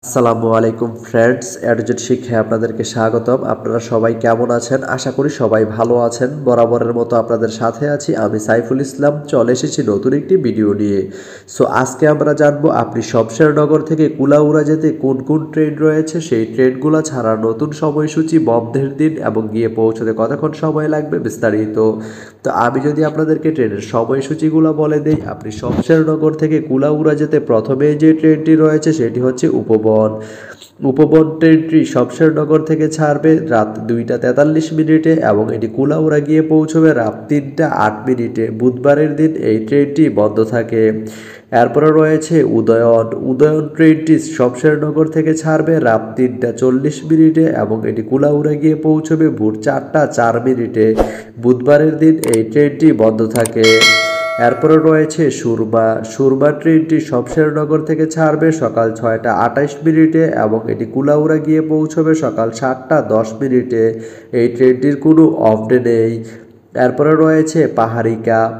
আসসালামু আলাইকুম ফ্রেন্ডস, এডুজেট শিক্ষায় আপনাদেরকে স্বাগতম। আপনারা সবাই কেমন আছেন? আশা করি সবাই ভালো আছেন। বরাবরের মতো আপনাদের সাথে আছি আমি সাইফুল ইসলাম। চলে এসেছি নতুন একটি ভিডিও নিয়ে। আজকে আমরা জানবো আপনি শমশেরনগর থেকে কুলাউড়া যেতে কোন কোন ট্রেন রয়েছে, সেই ট্রেনগুলো ছাড়ার নতুন সময়সূচি, বন্ধের দিন এবং গিয়ে পৌঁছতে কতক্ষণ সময় লাগবে বিস্তারিত। আমি যদি আপনাদেরকে ট্রেনের সময়সূচিগুলো বলে দেই, আপনি শমশেরনগর থেকে কুলাউড়া যেতে প্রথমে যে ট্রেনটি রয়েছে সেটি হচ্ছে উপবন ট্রেনটি শমশেরনগর থেকে ছাড়বে রাত 2টা 43 মিনিটে এবং এটি কুলাউড়া গিয়ে পৌঁছবে রাত 3টা 8 মিনিটে। বুধবারের দিন এই ট্রেনটি বন্ধ থাকে। এরপরে রয়েছে উদয়ন ট্রেনটি শমশেরনগর থেকে ছাড়বে রাত 3টা 40 মিনিটে এবং এটি কুলাউড়া গিয়ে পৌঁছবে ভোর 4টা 4 মিনিটে। বুধবারের দিন এই ট্রেনটি বন্ধ থাকে। এরপরে রয়েছে সুরমা ট্রেনটি শমশেরনগর থেকে ছাড়বে সকাল 6টা 28 মিনিটে এবং এটি কুলাউড়া গিয়ে পৌঁছবে সকাল 7টা 10 মিনিটে। এই ট্রেনটির কোনো অফ ডে নেই। এরপরে রয়েছে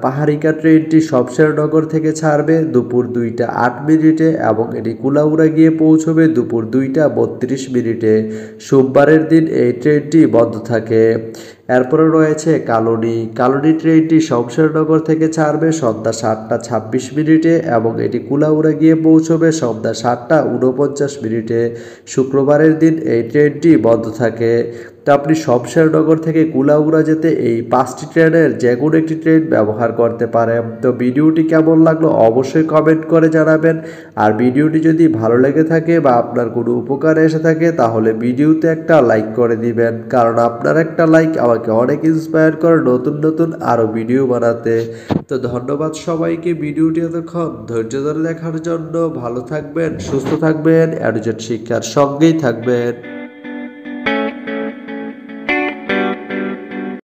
পাহাড়িকা ট্রেনটি শমশেরনগর থেকে ছাড়বে দুপুর 2টা 8 মিনিটে এবং এটি কুলাউড়া গিয়ে পৌঁছবে দুপুর 2টা 32 মিনিটে। সোমবারের দিন এই ট্রেনটি বন্ধ থাকে। এরপরে রয়েছে কালনী ট্রেনটি শমশেরনগর থেকে ছাড়বে সন্ধ্যা 7টা 26 মিনিটে এবং এটি কুলাউড়া গিয়ে পৌঁছবে সন্ধ্যা 7টা 49 মিনিটে। শুক্রবারের দিন এই ট্রেনটি বন্ধ থাকে। আপনি শমশেরনগর থেকে কুলাউড়া যেতে এই 5টি ট্রেনের যে কোনো একটি ট্রেন ব্যবহার করতে পারেন। ভিডিওটি কেমন লাগলো অবশ্যই কমেন্ট করে জানাবেন। আর ভিডিওটি যদি ভালো লেগে থাকে বা আপনার কোনো উপকারে এসে থাকে তাহলে ভিডিওতে একটা লাইক করে দিবেন, কারণ আপনার একটা লাইক আমাকে অনেক ইন্সপায়ার করে নতুন নতুন আরও ভিডিও বানাতে। ধন্যবাদ সবাইকে ভিডিওটি এতক্ষণ ধৈর্য ধরে দেখার জন্য। ভালো থাকবেন, সুস্থ থাকবেন, এডুজেট শিক্ষার সঙ্গেই থাকবেন।